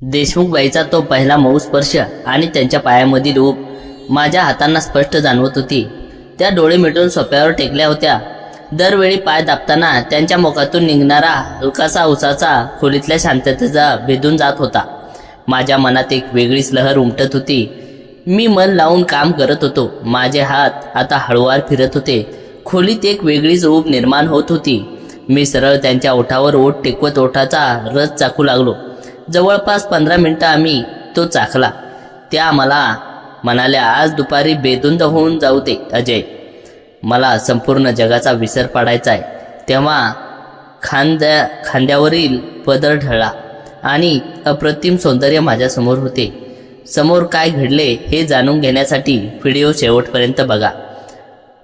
देशमुखबाईचा तो पहिला मऊ स्पर्श आणि त्यांच्या पायामधील ऊब माझ्या हातांना स्पष्ट जाणवत होती. त्या डोळे मिटून सोफ्यावर टेकल्या होत्या. दरवेळी पाय दाबताना त्यांच्या मुखातून निघणारा हलकासा उसाचा खोलीतल्या शांततेचा भेदून जात होता. माझ्या मनात एक वेगळीच लहर उमटत होती. मी मन लावून काम करत होतो. माझे हात आता हळूवार फिरत होते. खोलीत एक वेगळीच ऊब निर्माण होत होती. मी सरळ त्यांच्या ओठावर ओठ टेकवत ओठाचा रस चाकू लागलो. जवळपास 15 मिनिटं आम्ही तो चाखला. त्या मला म्हणाल्या, आज दुपारी बेधुंद होऊन जाऊ दे अजय, मला संपूर्ण जगाचा विसर पाडायचा आहे. तेव्हा खांद्यावरील पदर ढळला आणि अप्रतिम सौंदर्य माझ्यासमोर होते. समोर काय घडले हे जाणून घेण्यासाठी व्हिडिओ शेवटपर्यंत बघा.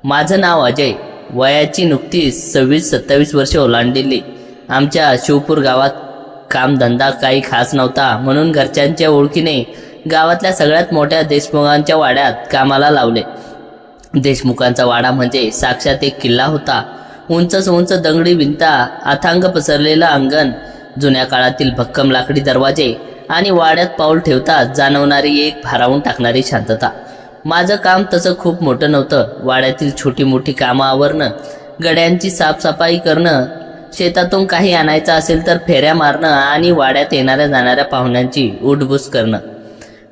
माझं नाव अजय. वयाची नुकतीच 26-27 वर्षे ओलांडलेली. आमच्या शिवपूर गावात कामधंदा काही खास नव्हता म्हणून घरच्यांच्या ओळखीने गावातल्या सगळ्यात मोठ्या देशमुखांच्या वाड्यात कामाला लावले. देशमुखांचा वाडा म्हणजे साक्षात एक किल्ला होता. उंचच उंच दगडी भिंता, अथांग पसरलेलं अंगण, जुन्या काळातील भक्कम लाकडी दरवाजे आणि वाड्यात पाऊल ठेवताच जाणवणारी एक भारावून टाकणारी शांतता. माझं काम तसं खूप मोठं नव्हतं. वाड्यातील छोटी मोठी कामं आवरणं, गड्यांची साफसफाई करणं, शेतातून काही आणायचं असेल तर फेऱ्या मारणं आणि वाड्यात येणाऱ्या जाणाऱ्या पाहुण्यांची उठबुस करणं.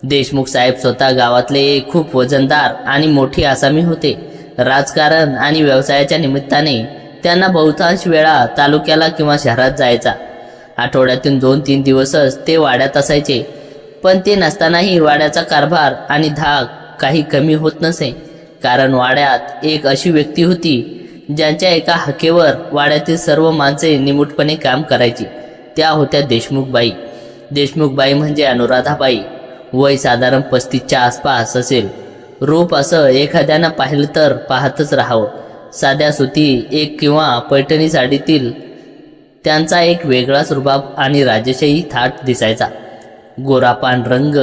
देशमुख साहेब स्वतः गावातले एक खूप वजनदार आणि मोठी आसामी होते. राजकारण आणि व्यवसायाच्या निमित्ताने त्यांना बहुतांश वेळा तालुक्याला किंवा शहरात जायचा. आठवड्यातून 2-3 दिवसच ते वाड्यात असायचे. पण ते नसतानाही वाड्याचा कारभार आणि धाक काही कमी होत नसे. कारण वाड्यात एक अशी व्यक्ती होती ज्यांच्या एका हाकेवर वाड्यातील सर्व माणसे निमूटपणे काम करायची. त्या होत्या देशमुखबाई. देशमुखबाई म्हणजे अनुराधाबाई. वय साधारण 35च्या आसपास असेल. रूप असं एखाद्यानं पाहिलं तर पाहतच राहावं. साध्या सुती एक किंवा पैठणी साडीतील त्यांचा एक वेगळाच रुबाब आणि राजशाही थाट दिसायचा. गोरापान रंग,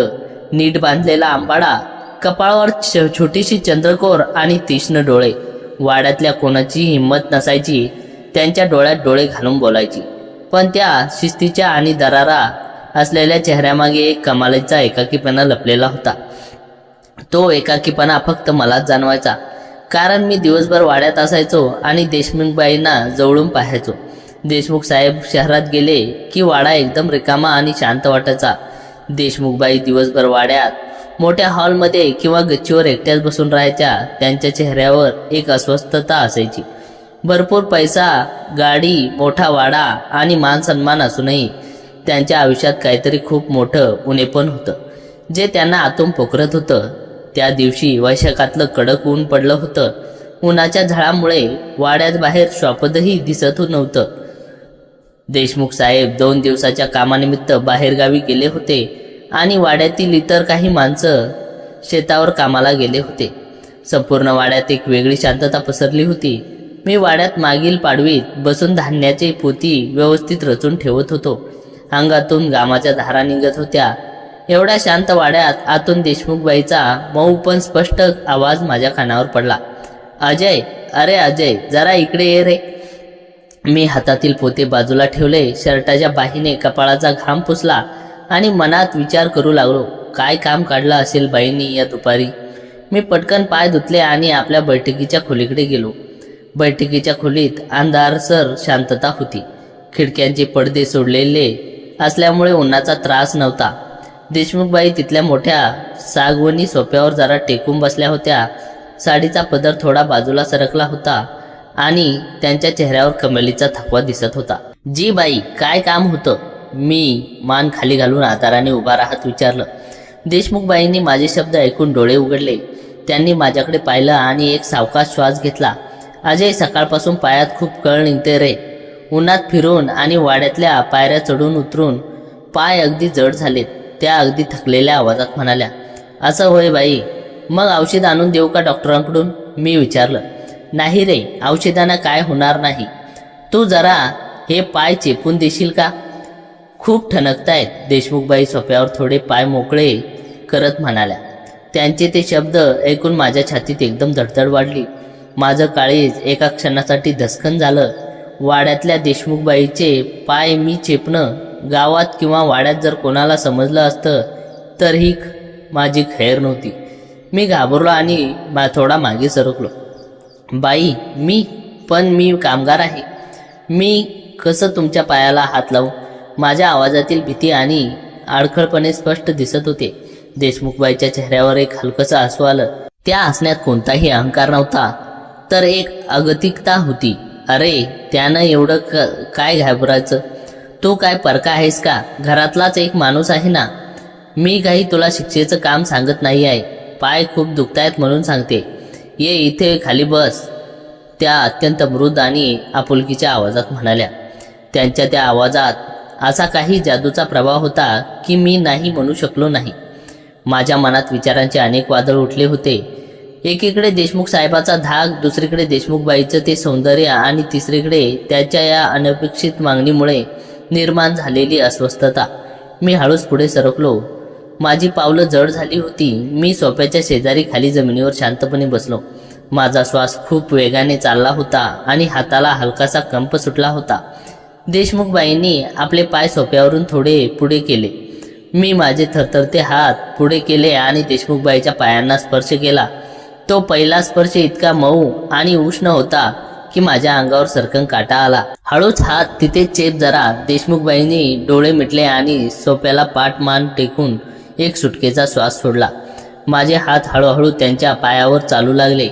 नीट बांधलेला आंबाडा, कपाळावर छोटीशी चंद्रकोर आणि तीक्ष्ण डोळे. वाड्यातल्या कोणाची हिंमत नसायची त्यांच्या डोळ्यात डोळे घालून बोलायची. पण त्या शिस्तीच्या आणि दरारा असलेल्या चेहऱ्यामागे एक कमालीचा एकाकीपणा लपलेला होता. तो एकाकीपणा फक्त मलाच जाणवायचा. कारण मी दिवसभर वाड्यात असायचो आणि देशमुखबाईंना जवळून पाहायचो. देशमुख साहेब शहरात गेले की वाडा एकदम रिकामा आणि शांत वाटायचा. देशमुखबाई दिवसभर वाड्यात मोठ्या हॉलमध्ये किंवा गच्चीवर एकट्याच बसून राहायच्या. त्यांच्या चेहऱ्यावर एक अस्वस्थता असायची. भरपूर पैसा, गाडी, मोठा वाडा आणि मान सन्मान असूनही त्यांच्या आयुष्यात काहीतरी खूप मोठं उणेपण होतं जे त्यांना आतून पोखरत होतं. त्या दिवशी वैशाखातलं कडक ऊन पडलं होतं. उन्हाच्या झळामुळे वाड्यात बाहेर श्वापदही दिसत नव्हतं. देशमुख साहेब 2 दिवसाच्या कामानिमित्त बाहेरगावी गेले होते आणि वाड्यातील इतर काही माणसं शेतावर कामाला गेले होते. संपूर्ण वाड्यात एक वेगळी शांतता पसरली होती. मी वाड्यात मागील पाडवीत बसून धान्याचे पोती व्यवस्थित रचून ठेवत होतो. अंगातून घामाच्या धारा निघत होत्या. एवढ्या शांत वाड्यात आतून देशमुखबाईचा मऊ पण स्पष्ट आवाज माझ्या कानावर पडला. अजय, अरे अजय, जरा इकडे ये रे. मी हातातील पोते बाजूला ठेवले, शर्टाच्या बाहीने कपाळाचा घाम पुसला आणि मनात विचार करू लागलो, काय काम काढलं असेल बाईंनी या दुपारी. मी पटकन पाय धुतले आणि आपल्या बैठकीच्या खोलीकडे गेलो. बैठकीच्या खोलीत अंधारसर शांतता होती. खिडक्यांचे पडदे सोडलेले असल्यामुळे उन्हाचा त्रास नव्हता. देशमुखबाई तिथल्या मोठ्या सागवणी सोफ्यावर जरा टेकून बसल्या होत्या. साडीचा पदर थोडा बाजूला सरकला होता आणि त्यांच्या चेहऱ्यावर कमालीचा थकवा दिसत होता. जी बाई, काय काम होतं? मी मान खाली घालून आधाराने उभा राहत विचारलं. देशमुखबाईंनी माझे शब्द ऐकून डोळे उघडले. त्यांनी माझ्याकडे पाहिलं आणि एक सावकाश श्वास घेतला. अजय, सकाळपासून पायात खूप कळ निघते रे. उन्हात फिरून आणि वाड्यातल्या पायऱ्या चढून उतरून पाय अगदी जड झालेत. त्या अगदी थकलेल्या आवाजात म्हणाल्या, असं होय बाई, मग औषध आणून देऊ का डॉक्टरांकडून? मी विचारलं. नाही रे, औषधांना काय होणार नाही. तू जरा हे पाय चेपून देशील का? खूप ठणकतायत. देशमुखबाई सोफ्यावर थोडे पाय मोकळे करत म्हणाल्या. त्यांचे ते शब्द ऐकून माझ्या छातीत एकदम धडधड वाढली. माझं काळीज एका क्षणासाठी धसकन झालं. वाड्यातल्या देशमुखबाईचे पाय मी चेपणं गावात किंवा वाड्यात जर कोणाला समजलं असतं तर ही माझी खैर नव्हती. मी घाबरलो आणि थोडा मागे सरकलो. बाई, मी कामगार आहे. मी कसं तुमच्या पायाला हात लावू? माझ्या आवाजातील भीती आणि आडखळपणे स्पष्ट दिसत होते. देशमुखबाईच्या चेहऱ्यावर एक हलकंसं हसू आलं. त्या हसण्यात कोणताही अहंकार नव्हता, तर एक अगतिकता होती. अरे, त्यानं एवढं काय घाबरायचं? तू काय परका आहेस का? घरातलाच एक माणूस आहे ना. मी काही तुला शिक्षेचं काम सांगत नाही आहे. पाय खूप दुखतायत म्हणून सांगते. ये इथे खाली बस, त्या अत्यंत मृद आणि आपुलकीच्या आवाजात म्हणाल्या. त्यांच्या त्या आवाजात असा काही जादूचा प्रभाव होता की मी नाही म्हणू शकलो नाही. माझ्या मनात विचारांचे अनेक वादळ उठले होते. एकीकडे देशमुख साहेबाचा धाक, दुसरीकडे देशमुखबाईचं ते सौंदर्य आणि तिसरीकडे त्याच्या या अनपेक्षित मागणीमुळे निर्माण झालेली अस्वस्थता. मी हळूच पुढे सरकलो. माझी पावलं जड झाली होती. मी सोफ्याच्या शेजारी खाली जमिनीवर शांतपणे बसलो. माझा श्वास खूप वेगाने चालला होता आणि हाताला हलकासा कंप सुटला होता. देशमुखबाईंनी आपले पाय सोफ्यावरून थोडे पुढे केले. मी माझे थरथरते हात पुढे केले आणि देशमुखबाईच्या पायांना स्पर्श केला. तो पहिला स्पर्श इतका मऊ आणि उष्ण होता की माझ्या अंगावर सरकन काटा आला. हळूच हात तिथे चेप जरा. देशमुखबाईंनी डोळे मिटले आणि सोफ्याला पाठ मान टेकून एक सुटकेचा श्वास सोडला. माझे हात हळूहळू त्यांच्या पायावर चालू लागले,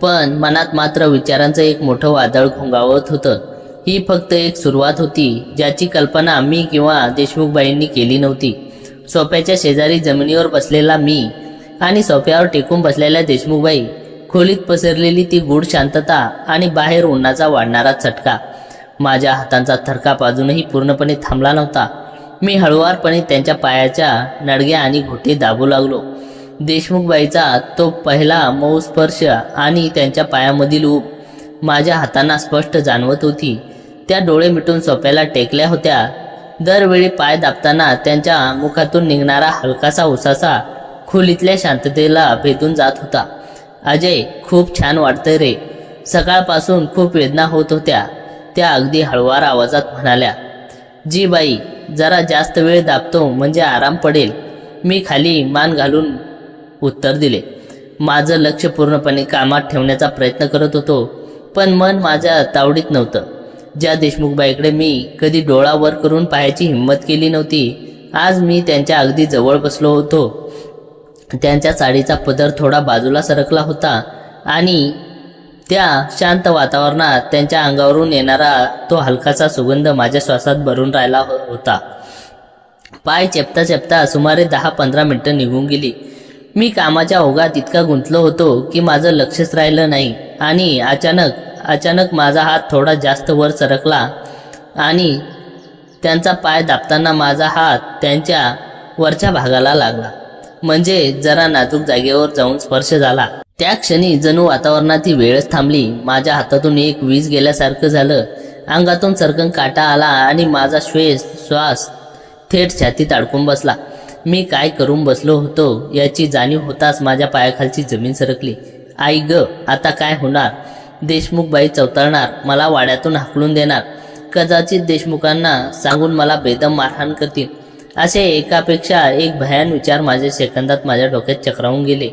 पण मनात मात्र विचारांचं एक मोठं वादळ घोंगावत होतं. ही फक्त एक सुरुवात होती, ज्याची कल्पना मी किंवा देशमुखबाईंनी केली नव्हती. सोफ्याच्या शेजारी जमिनीवर बसलेला मी आणि सोफ्यावर टेकून बसलेल्या देशमुखबाई, खोलीत पसरलेली ती गूढ शांतता आणि बाहेर उन्हाचा वाढणारा चटका. माझ्या हातांचा थरकाप अजूनही पूर्णपणे थांबला नव्हता. मी हळुवारपणे त्यांच्या पायाच्या नडग्या आणि घोटे दाबू लागलो. देशमुखबाईचा तो पहिला मऊ स्पर्श आणि त्यांच्या पायामधील ऊब माझ्या हातांना स्पष्ट जाणवत होती. त्या डोळे मिटून सोफ्याला टेकल्या होत्या. दरवेळी पाय दाबताना त्यांच्या मुखातून निघणारा हलकासा उसासा खोलीतल्या शांततेला भेदून जात होता. अजय, खूप छान वाटतंय रे. सकाळपासून खूप वेदना होत होत्या. त्या अगदी हळुवार आवाजात म्हणाल्या. जी बाई, जरा जास्त वेळ दाबतो म्हणजे आराम पडेल. मी खाली मान घालून उत्तर दिले. माझं लक्ष पूर्णपणे कामात ठेवण्याचा प्रयत्न करत होतो, पण मन माझ्या तावडीत नव्हतं. ज्या देशमुखबाईकडे मी कधी डोळा वर करून पाहायची हिंमत केली नव्हती, आज मी त्यांच्या अगदी जवळ बसलो होतो. त्यांच्या साडीचा पदर थोडा बाजूला सरकला होता आणि त्या शांत वातावरणात त्यांच्या अंगावरून येणारा तो हलकासा सुगंध माझ्या श्वासात भरून राहिला होता. पाय चेपता चेपता सुमारे 10-15 मिनिटं निघून गेली. मी कामाच्या ओघात इतका गुंतलो होतो की माझं लक्षच राहिलं नाही आणि अचानक माझा हात थोडा जास्त वर सरकला आणि त्यांचा पाय दाबताना माझा हात त्यांच्या वरच्या भागाला लागला. म्हणजे जरा नाजूक जागेवर जाऊन स्पर्श झाला. त्या क्षणी जणू वातावरणात ही वेळच थांबली. माझ्या हातातून एक वीज गेल्यासारखं झालं. अंगातून सरकन काटा आला आणि माझा श्वास थेट छातीत अडकून बसला. मी काय करून बसलो होतो याची जाणीव होताच माझ्या पायाखालची जमीन सरकली. आई ग, आता काय होणार? देशमुखबाई चवताळणार, मला वाड्यातून हाकलून देणार, कदाचित देशमुखांना सांगून मला बेदम मारहाण करतील. असे एकापेक्षा एक भयान विचार माझ्या सेकंदात माझ्या डोक्यात चक्रावून गेले.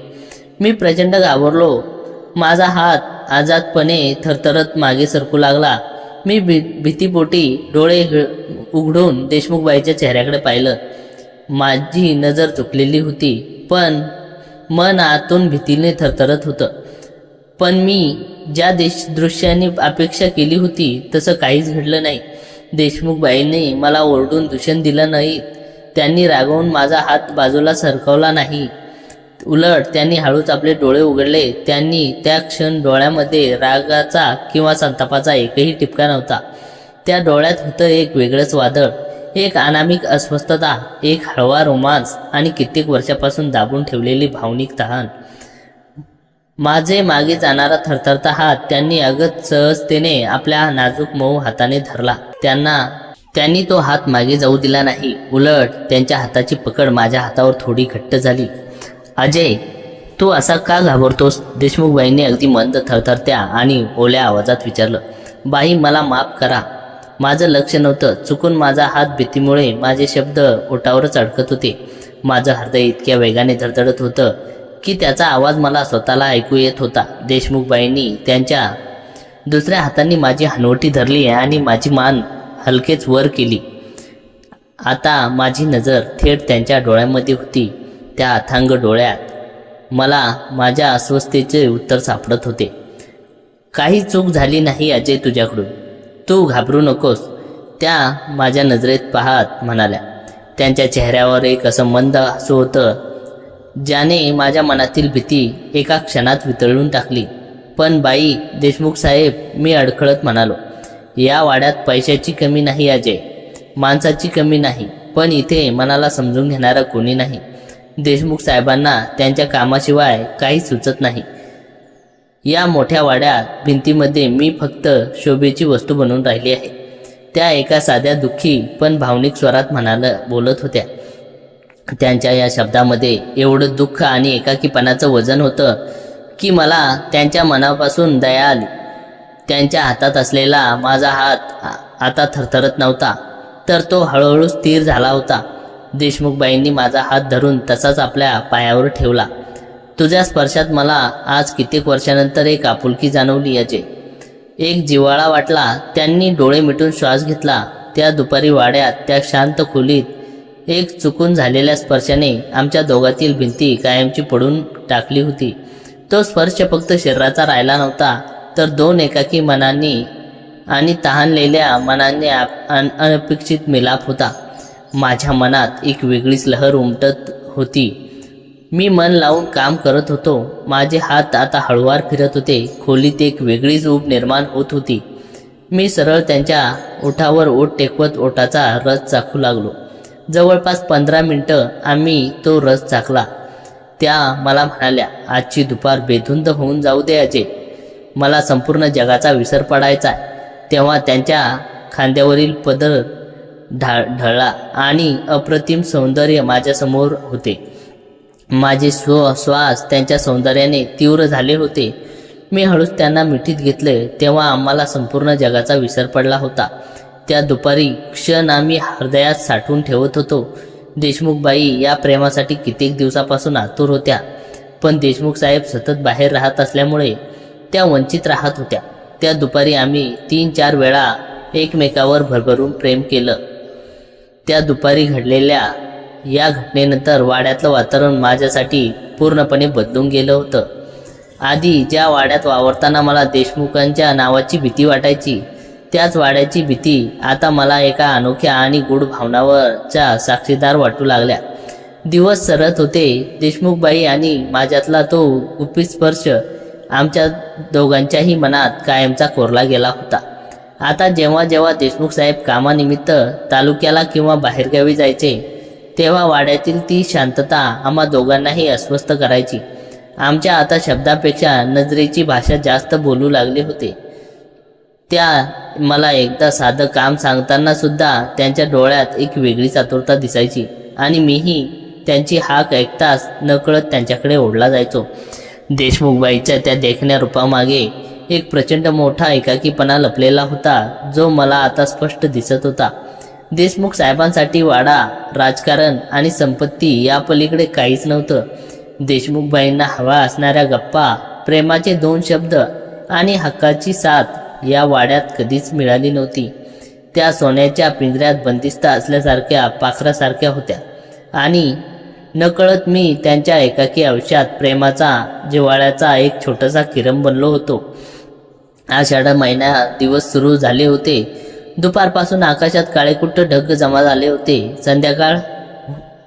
मी प्रचंड घाबरलो. माझा हात आजादपणे थरथरत मागे सरकू लागला. मी भीतीपोटी डोळे उघडून देशमुखबाईच्या चेहऱ्याकडे पाहिलं. माझी नजर चुकलेली होती, पण मन आतून भीतीने थरथरत होतं. पण मी ज्या दृश्याने अपेक्षा केली होती तसं काहीच घडलं नाही. देशमुखबाईंनी मला ओरडून दूषण दिलं नाही. त्यांनी रागावून माझा हात बाजूला सरकवला नाही. उलट त्यांनी हळूच आपले डोळे उघडले. त्यांनी त्या क्षण डोळ्यामध्ये रागाचा किंवा संतापाचा एकही टिपका नव्हता. त्या डोळ्यात होतं एक वेगळंच वादळ, एक अनामिक अस्वस्थता, एक हळवा रोमांस आणि कित्येक वर्षापासून दाबून ठेवलेली भावनिक तहान. माझे मागे जाणारा थरथरता हात त्यांनी अगदी सहजतेने आपल्या नाजूक मऊ हाताने धरला. त्यांनी तो हात मागे जाऊ दिला नाही. उलट त्यांच्या हाताची पकड माझ्या हातावर थोडी घट्ट झाली. अजय, तू असा का घाबरतोस? देशमुखबाईंनी अगदी मंद, थरथरत्या आणि ओल्या आवाजात विचारलं. बाई, मला माफ करा. माझं लक्ष नव्हतं. चुकून माझा हात भीतीमुळे माझे शब्द ओठावरच अडकत होते. माझं हृदय इतक्या वेगाने धडधडत होतं की त्याचा आवाज मला स्वतःला ऐकू येत होता. देशमुखबाईंनी त्यांच्या दुसऱ्या हातांनी माझी हनवटी धरली आणि माझी मान हलकेच वर केली. आता माझी नजर थेट त्यांच्या डोळ्यांमध्ये होती. त्या अथांग डोळ्यात मला माझ्या अस्वस्थतेचे उत्तर सापडत होते. काही चूक झाली नाही अजय तुझ्याकडून, तू घाबरू नकोस, त्या माझ्या नजरेत पाहत म्हणाल्या. त्यांच्या चेहऱ्यावर एक असं मंद हसू होतं ज्याने माझ्या मनातील भीती एका क्षणात वितळून टाकली. पण बाई, देशमुख साहेब, मी अडखळत म्हणालो, या वाड्यात पैशाची कमी नाही अजय, माणसाची कमी नाही, पण इथे मनाला समजून घेणारा कोणी नाही. देशमुख साहेबांना त्यांच्या कामाशिवाय काही सुचत नाही. या मोठ्या वाड्यात भिंतीमध्ये मी फक्त शोभेची वस्तू बनून राहिली आहे. त्या एका साध्या दुःखी पण भावनिक स्वरात बोलत होत्या. त्यांच्या या शब्दामध्ये एवढं दुःख आणि एकाकीपणाचं वजन होतं की मला त्यांच्या मनापासून दया आली. त्यांच्या हातात असलेला माझा हात आता थरथरत नव्हता, तर तो हळूहळू स्थिर झाला होता. देशमुखबाईंनी माझा हात धरून तसाच आपल्या पायावर ठेवला. तुझ्या स्पर्शात मला आज कित्येक वर्षानंतर एक आपुलकी जाणवली अजय, एक जिव्हाळा वाटला. त्यांनी डोळे मिटून श्वास घेतला. त्या दुपारी वाड्यात, त्या शांत खोलीत एक चुकून झालेल्या स्पर्शाने आमच्या दोघातील भिंती कायमची पडून टाकली होती. तो स्पर्श फक्त शरीराचा राहिला नव्हता, तर दोन एकाकी मनांनी आणि तहानलेल्या मनांनी अनपेक्षित मिलाप होता. माझ्या मनात एक वेगळीच लहर उमटत होती. मी मन लावून काम करत होतो. माझे हात आता हळूवार फिरत होते. खोलीत एक वेगळीच ऊब निर्माण होत होती. मी सरळ त्यांच्या ओठावर ओठ टेकवत ओठाचा रस चाखू लागलो. जवळपास 15 मिनिटं आम्ही तो रस चाखला. त्या मला म्हणाल्या, आजची दुपार बेधुंद होऊन जाऊ दे अजय, मला संपूर्ण जगाचा विसर पडायचा. तेव्हा त्यांच्या खांद्यावरील पदर ढळला आणि अप्रतिम सौंदर्य माझ्यासमोर होते. माझे श्वास त्यांच्या सौंदर्याने तीव्र झाले होते. मी हळूच त्यांना मिठीत घेतले. तेव्हा आम्हाला संपूर्ण जगाचा विसर पडला होता. त्या दुपारी क्षण आम्ही हृदयात साठवून ठेवत होतो. देशमुखबाई या प्रेमासाठी कित्येक दिवसापासून आतुर होत्या, पण देशमुख साहेब सतत बाहेर राहत असल्यामुळे त्या वंचित राहत होत्या. त्या दुपारी आम्ही 3-4 वेळा एकमेकावर भरभरून प्रेम केलं. त्या दुपारी घडलेल्या या घटनेनंतर वाड्यातलं वातावरण माझ्यासाठी पूर्णपणे बदलून गेलं होतं. आधी ज्या वाड्यात वावरताना मला देशमुखांच्या नावाची भीती वाटायची, त्याच वाड्याची भीती आता मला एका अनोख्या आणि गूढ भावनावरच्या साक्षीदार वाटू लागल्या. दिवस सरत होते. देशमुखबाई आणि माझ्यातला तो गुपित स्पर्श आमच्या दोघांच्याही मनात कायमचा कोरला गेला होता. आता जेव्हा जेव्हा देशमुख साहेब कामानिमित्त तालुक्याला किंवा बाहेरगावी जायचे, तेव्हा वाड्यातील ती शांतता आम्हा दोघांनाही अस्वस्थ करायची. आमच्या आता शब्दापेक्षा नजरेची भाषा जास्त बोलू लागले होते. त्या मला एकदा साधं काम सांगताना सुद्धा त्यांच्या डोळ्यात एक वेगळीच आतुरता दिसायची आणि मीही त्यांची हाक ऐकताच नकळत त्यांच्याकडे ओढला जायचो. देशमुखबाईच्या त्या देखण्या रूपामागे एक प्रचंड मोठा एकाकीपणा लपलेला होता, जो मला आता स्पष्ट दिसत होता. देशमुख साहेबांसाठी वाडा, राजकारण आणि संपत्ती या पलीकडे काहीच नव्हतं. देशमुखबाईंना हवा असणाऱ्या गप्पा, प्रेमाचे 2 शब्द आणि हक्काची साथ या वाड्यात कधीच मिळाली नव्हती. त्या सोन्याच्या पिंजऱ्यात बंदिस्त असल्यासारख्या पाखरासारख्या होत्या आणि नकळत मी त्यांच्या एकाकी आयुष्यात प्रेमाचा, जिव्हाळ्याचा एक छोटासा किरण बनलो होतो. आषाढ महिन्यात दिवस सुरू झाले होते. दुपारपासून आकाशात काळेकुट्ट ढग जमा झाले होते. संध्याकाळ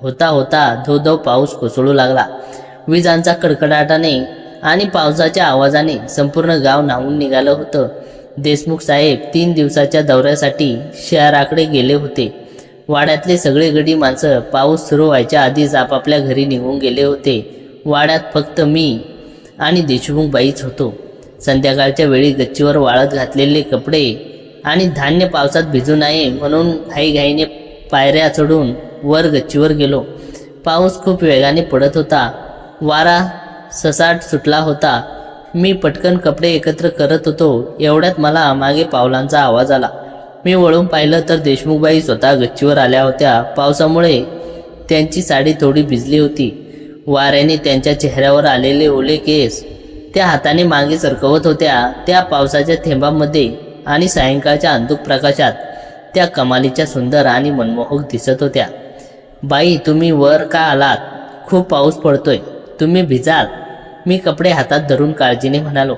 होता होता धो धो पाऊस कोसळू लागला. विजांचा कडकडाटाने आणि पावसाच्या आवाजाने संपूर्ण गाव न्हावून निघालं होतं. देशमुख साहेब 3 दिवसाच्या दौऱ्यासाठी शहराकडे गेले होते. वाड्यातले सगळे गडी माणसं पाऊस सुरू व्हायच्या आधीच आपापल्या घरी निघून गेले होते. वाड्यात फक्त मी आणि देशमुखबाईच होतो. संध्याकाळच्या वेळी गच्चीवर वाळत घातलेले कपडे आणि धान्य पावसात भिजू नये म्हणून घाईघाईने पायऱ्या चढून वर गच्चीवर गेलो. पाऊस खूप वेगाने पडत होता. वारा ससाट सुटला होता. मी पटकन कपडे एकत्र करत होतो. एवढ्यात मला मागे पावलांचा आवाज आला. मी वळून पाहिलं तर देशमुखबाई स्वतः गच्चीवर आल्या होत्या. पावसामुळे त्यांची साडी थोडी भिजली होती. वाऱ्याने त्यांच्या चेहऱ्यावर आलेले ओले केस त्या हाताने मागे सरकवत होत्या. त्या पावसाच्या थेंबांमध्ये आणि सायंकाळच्या अंधुक प्रकाशात त्या कमालीच्या सुंदर आणि मनमोहक दिसत होत्या. बाई, तुम्ही वर का आलात? खूप पाऊस पडतोय, तुम्ही भिजाल. मी कपडे हातात धरून काळजीने म्हणालो.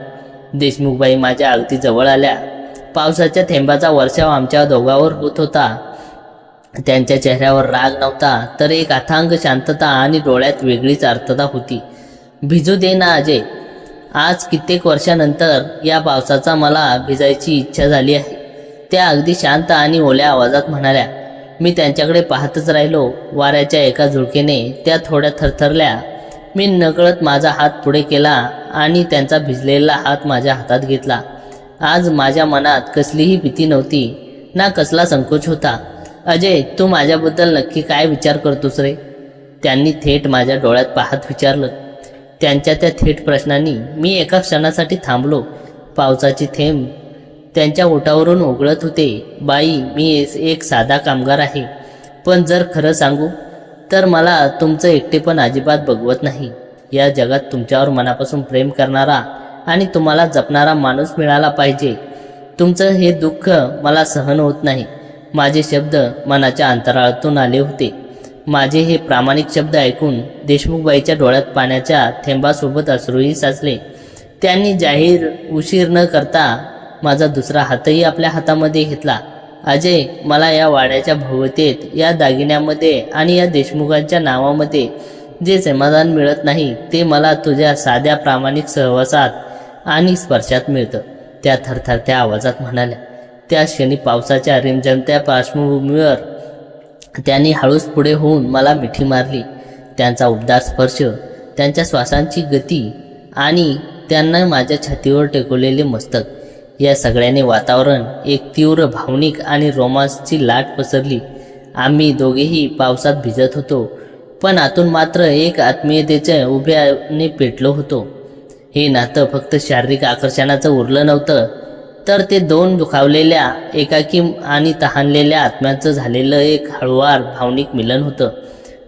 देशमुखबाई माझ्या अगदी जवळ आल्या. पावसाच्या थेंबाचा वर्षाव आमच्या दोघांवर होत होता. त्यांच्या चेहऱ्यावर राग नव्हता, तर एक अथांग शांतता आणि डोळ्यात वेगळीच अर्थता होती. भिजू दे ना अजय. आज कित्येक वर्षानंतर या पावसाचा मला भिजायची इच्छा झाली आहे, त्या अगदी शांत आणि ओल्या आवाजात म्हणाल्या. मी त्यांच्याकडे पाहतच राहिलो. वाऱ्याच्या एका झुळकेने त्या थोड्या थरथरल्या. मी नकळत माझा हात पुढे केला आणि त्यांचा भिजलेला हात माझ्या हातात घेतला. आज माझ्या मनात कसलीही भीती नव्हती, ना कसला संकोच होता. अजय, तू माझ्याबद्दल नक्की काय विचार करतोस रे? त्यांनी थेट माझ्या डोळ्यात पाहत विचारलं. त्यांच्या त्या थेट प्रश्नांनी मी एका क्षणासाठी थांबलो. पावसाचे थेंब त्यांच्या ओठावरून ओघळत होते. बाई, मी एक साधा कामगार आहे, पण जर खरं सांगू तर मला तुमचं एकटेपण अजिबात बघवत नाही. या जगात तुमच्यावर मनापासून प्रेम करणारा आणि तुम्हाला जपणारा माणूस मिळाला पाहिजे. तुमचं हे दुःख मला सहन होत नाही. माझे शब्द मनाच्या अंतराळातून आले होते. माझे हे प्रामाणिक शब्द ऐकून देशमुखबाईच्या डोळ्यात पाण्याच्या थेंबासोबत अश्रूही साचले. त्यांनी जाहीर उशीर न करता माझा दुसरा हातही आपल्या हातामध्ये घेतला. अजय, मला या वाड्याच्या भोवतेत, या दागिन्यामध्ये आणि या देशमुखांच्या नावामध्ये जे समाधान मिळत नाही, ते मला तुझ्या साध्या प्रामाणिक सहवासात आणि स्पर्शात मिळतं, त्या थरथरत्या आवाजात म्हणाल्या. त्या क्षणी पावसाच्या रिमझिमत्या पार्श्वभूमीवर त्यांनी हळूच पुढे होऊन मला मिठी मारली. त्यांचा उबदार स्पर्श, त्यांच्या श्वासांची गती आणि त्यांना माझ्या छातीवर टेकवलेले मस्तक, या सगळ्याने वातावरण एक तीव्र भावनिक आणि रोमांसची लाट पसरली. आम्ही दोघेही पावसात भिजत होतो, पण आतून मात्र एक आत्मीयतेच्या उभ्याने पेटलो होतो. हे नातं फक्त शारीरिक आकर्षणाचं उरलं नव्हतं, तर ते दोन दुखावलेल्या, एकाकी आणि तहानलेल्या आत्म्याचं झालेलं एक हळुवार भावनिक मिलन होतं.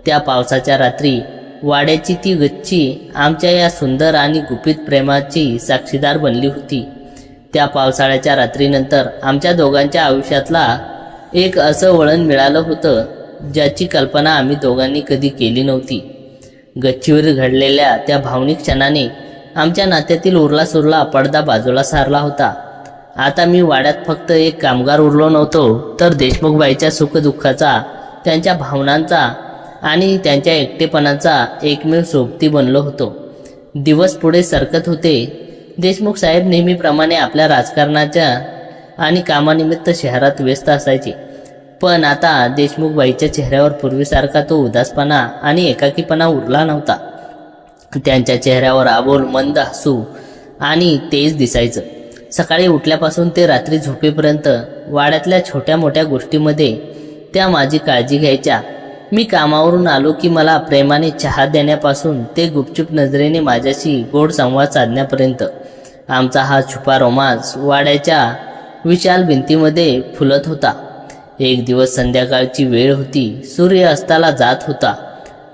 त्या पावसाच्या रात्री वाड्याची ती गच्ची आमच्या या सुंदर आणि गुपित प्रेमाची साक्षीदार बनली होती. त्या पावसाळ्याच्या रात्रीनंतर आमच्या दोघांच्या आयुष्यातला एक असं वळण मिळालं होतं, ज्याची कल्पना आम्ही दोघांनी कधी केली नव्हती. गच्चीवर घडलेल्या त्या भावनिक क्षणाने आमच्या नात्यातील उरला सुरला पडदा बाजूला सारला होता. आता मी वाड्यात फक्त एक कामगार उरलो नव्हतो, तर देशमुखबाईच्या सुखदुःखाचा, त्यांच्या भावनांचा आणि त्यांच्या एकटेपणाचा एकमेव सोबती बनलो होतो. दिवस पुढे सरकत होते. देशमुख साहेब नेहमीप्रमाणे आपल्या राजकारणाच्या आणि कामानिमित्त शहरात व्यस्त असायचे, पण आता देशमुखबाईच्या चेहऱ्यावर पूर्वीसारखा तो उदासपणा आणि एकाकीपणा उरला नव्हता. त्यांच्या चेहऱ्यावर आबोल मंद हसू आणि तेज दिसायचं. सकाळी उठल्यापासून ते रात्री झोपेपर्यंत वाड्यातल्या छोट्या मोठ्या गोष्टीमध्ये त्या माझी काळजी घ्यायच्या. मी कामावरून आलो की मला प्रेमाने चहा देण्यापासून ते गुपचूप नजरेने माझ्याशी गोड संवाद साधण्यापर्यंत आमचा हा छुपा रोमांस वाड्याच्या विशाल भिंतीमध्ये फुलत होता. एक दिवस संध्याकाळची वेळ होती. सूर्य अस्ताला जात होता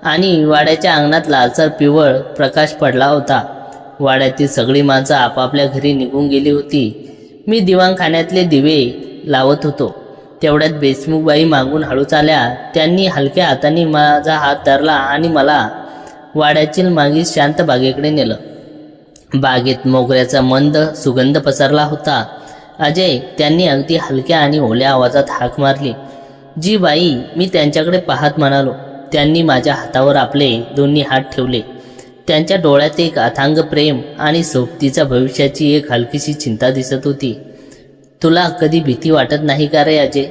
आणि वाड्याच्या अंगणात लालसर पिवळ प्रकाश पडला होता. वाड्यातील सगळी माणसं आपापल्या घरी निघून गेली होती. मी दिवाणखान्यातले दिवे लावत होतो. तेवढ्यात देशमुखबाई मागून हळूच आल्या. त्यांनी हलक्या हाताने माझा हात धरला आणि मला वाड्यातील मागील शांत बागेकडे नेलं. बागेत मोगऱ्याचा मंद सुगंध पसरला होता. अजय, त्यांनी अगदी हलक्या आणि ओल्या आवाजात हाक मारली. जी बाई, मी त्यांच्याकडे पाहत म्हणालो. त्यांनी माझ्या हातावर आपले दोन्ही हात ठेवले. त्यांच्या डोळ्यात एक अथांग प्रेम आणि सोबतीच्या भविष्याची एक हलकीशी चिंता दिसत होती. तुला कधी भीती वाटत नाही का रे अजय?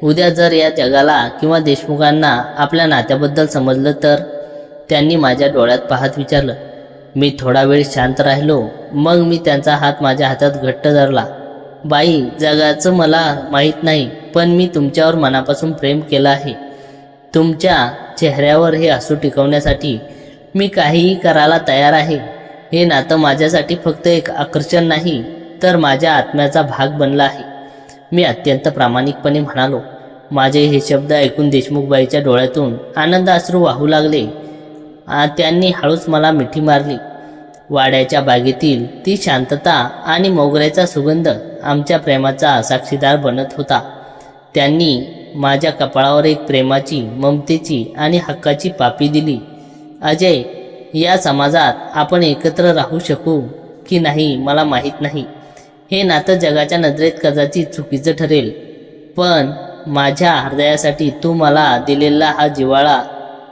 उद्या जर या जगाला किंवा देशमुखांना आपल्या नात्याबद्दल समजलं तर? त्यांनी माझ्या डोळ्यात पाहत विचारलं. मी थोडा वेळ शांत राहिलो. मग मी त्यांचा हात माझ्या हातात घट्ट धरला. बाई, जगाचं मला माहीत नाही, पण मी तुमच्यावर मनापासून प्रेम केलं आहे. तुमच्या चेहऱ्यावर हे हसू टिकवण्यासाठी मी काहीही करायला तयार आहे. हे नातं माझ्यासाठी फक्त एक आकर्षण नाही, तर माझ्या आत्म्याचा भाग बनला आहे. मी अत्यंत प्रामाणिकपणे म्हणालो. माझे हे शब्द ऐकून देशमुखबाईच्या डोळ्यातून आनंद अश्रू वाहू लागले. त्यांनी हळूच मला मिठी मारली. वाड्याच्या बागेतील ती शांतता आणि मोगऱ्याचा सुगंध आमच्या प्रेमाचा साक्षीदार बनत होता. त्यांनी माझ्या कपाळावर एक प्रेमाची, ममतेची आणि हक्काची पापी दिली. अजय, या समाजात आपण एकत्र राहू शकू की नाही मला माहीत नाही. हे नातं जगाच्या नजरेत कदाचित चुकीचं ठरेल, पण माझ्या हृदयासाठी तू मला दिलेला हा जिव्हाळा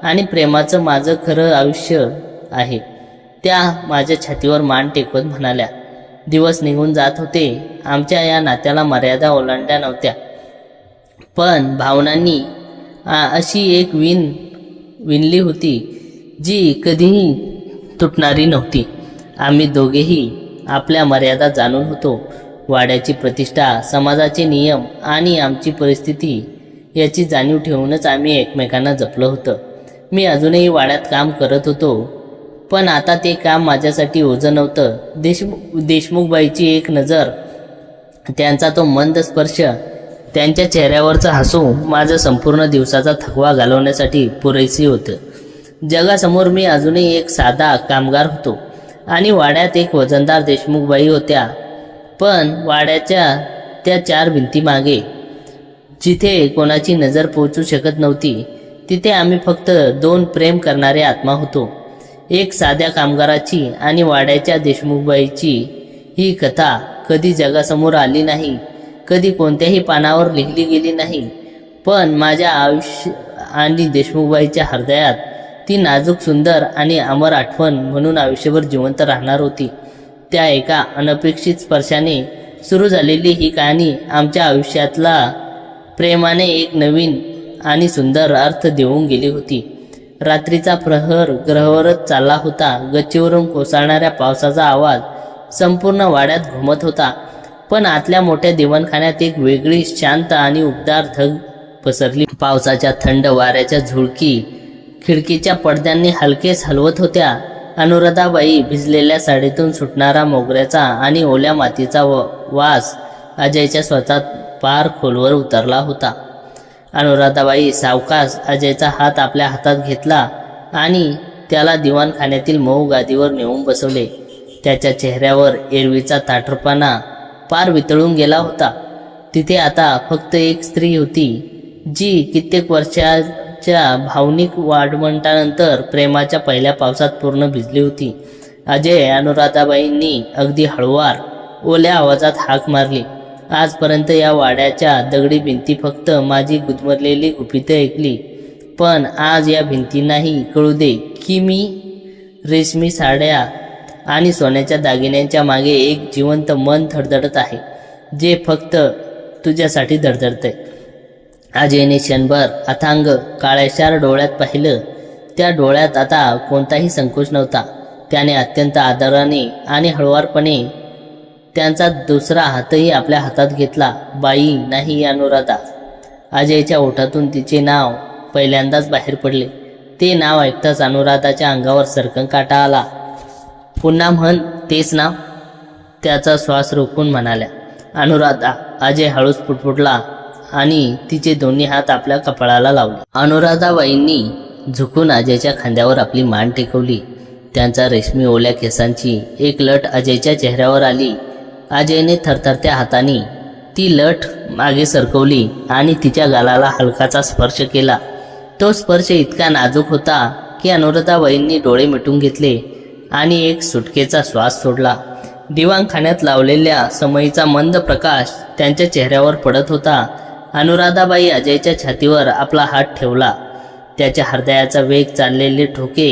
आणि प्रेमाचं माझं खरं आयुष्य आहे. त्या माझ्या छातीवर मान टेकवत म्हणाल्या. दिवस निघून जात होते. आमच्या या नात्याला मर्यादा ओलांडल्या नव्हत्या, पण भावनांनी अशी एक विणली होती जी कधीही तुटणारी नव्हती. आम्ही दोघेही आपल्या मर्यादा जाणून होतो. वाड्याची प्रतिष्ठा, समाजाचे नियम आणि आमची परिस्थिती याची जाणीव ठेवूनच आम्ही एकमेकांना जपलं होतं. मी अजूनही वाड्यात काम करत होतो, पण आता ते काम माझ्यासाठी ओझं नव्हतं. देशमुखबाईची एक नजर, त्यांचा तो मंद स्पर्श, त्यांच्या चेहऱ्यावरचं हसू माझं संपूर्ण दिवसाचा थकवा घालवण्यासाठी पुरेशी होतं. जगासमोर मी अजूनही एक साधा कामगार होतो आणि वाड्यात एक वजनदार देशमुखबाई होत्या. पण वाड्याच्या त्या 4 भिंतीमागे, जिथे कोणाची नजर पोहोचू शकत नव्हती, तिथे आम्ही फक्त 2 प्रेम करणारे आत्मा होतो. एक साध्या कामगाराची आणि वाड्याच्या देशमुखबाईची ही कथा कधी जगासमोर आली नाही, कधी कोणत्याही पानावर लिहिली गेली नाही, पण माझ्या आयुष्य आणि देशमुखबाईच्या हृदयात ती नाजूक, सुंदर आणि अमर आठवण म्हणून आयुष्यभर जिवंत राहणार होती. त्या एका अनपेक्षित स्पर्शाने सुरू झालेली ही कहाणी आमच्या आयुष्यातला प्रेमाने एक नवीन आणि सुंदर अर्थ देऊन गेली होती. रात्रीचा प्रहर ग्रहवरच चालला होता. गच्चीवरून कोसळणाऱ्या पावसाचा आवाज संपूर्ण वाड्यात घुमत होता, पण आतल्या मोठ्या दिवाणखान्यात एक वेगळी शांत आणि उबदार धग पसरली. पावसाच्या थंड वाऱ्याच्या झुळकी खिडकीच्या पडद्यांनी हलकेच हलवत होत्या. अनुराधाबाई भिजलेल्या साडीतून सुटणारा मोगऱ्याचा आणि ओल्या मातीचा वास अजयच्या स्वतः पार खोलवर उतरला होता. अनुराधाबाई सावकाश अजयचा हात आपल्या हातात घेतला आणि त्याला दिवाणखान्यातील मऊ गादीवर नेऊन बसवले. त्याच्या चेहऱ्यावर एरवीचा ताठरपणा पार वितळून गेला होता. तिथे आता फक्त एक स्त्री होती, जी कित्येक वर्षाच्या भावनिक वाढवंटानंतर प्रेमाच्या पहिल्या पावसात पूर्ण भिजली होती. अजय, अनुराधाबाईंनी अगदी हळुवार, ओल्या आवाजात हाक मारली. आजपर्यंत या वाड्याच्या दगडी भिंती फक्त माझी गुदमरलेली गुपितं ऐकली, पण आज या भिंतींनाही कळू दे की मी रेशमी साड्या आणि सोन्याच्या दागिन्यांच्या मागे एक जिवंत मन धडधडत आहे, जे फक्त तुझ्यासाठी धडधडतंय. अजयने क्षणभर अथांग काळ्याशार डोळ्यात पाहिलं. त्या डोळ्यात आता कोणताही संकोच नव्हता. त्याने अत्यंत आदराने आणि हळुवारपणे त्यांचा दुसरा हातही आपल्या हातात घेतला. बाई, नाही अनुराधा. अजयच्या ओठातून तिचे नाव पहिल्यांदाच बाहेर पडले. ते नाव ऐकताच अनुराधाच्या अंगावर सरकन काटा आला. पुन्हा म्हण तेच नाव, त्याचा श्वास रोखून म्हणाल्या अनुराधा. अजय हळूच पुटपुटला आणि तिचे दोन्ही हात आपल्या कपाळाला लावले. अनुराधाबाईंनी झुकून अजयच्या खांद्यावर आपली मान टेकवली. त्यांचा रेशमी ओल्या केसांची एक लट अजयच्या चेहऱ्यावर आली. अजयने थरथरत्या हाताने ती लट मागे सरकवली आणि तिच्या गालाला हलकाचा स्पर्श केला. तो स्पर्श इतका नाजूक होता की अनुराधाबाईंनी डोळे मिटून घेतले आणि एक सुटकेचा श्वास सोडला. दिवाणखान्यात लावलेल्या समईचा मंद प्रकाश त्यांच्या चेहऱ्यावर पडत होता. अनुराधाबाई अजयच्या छातीवर आपला हात ठेवला. त्याच्या हृदयाचा वेग चाललेले ठोके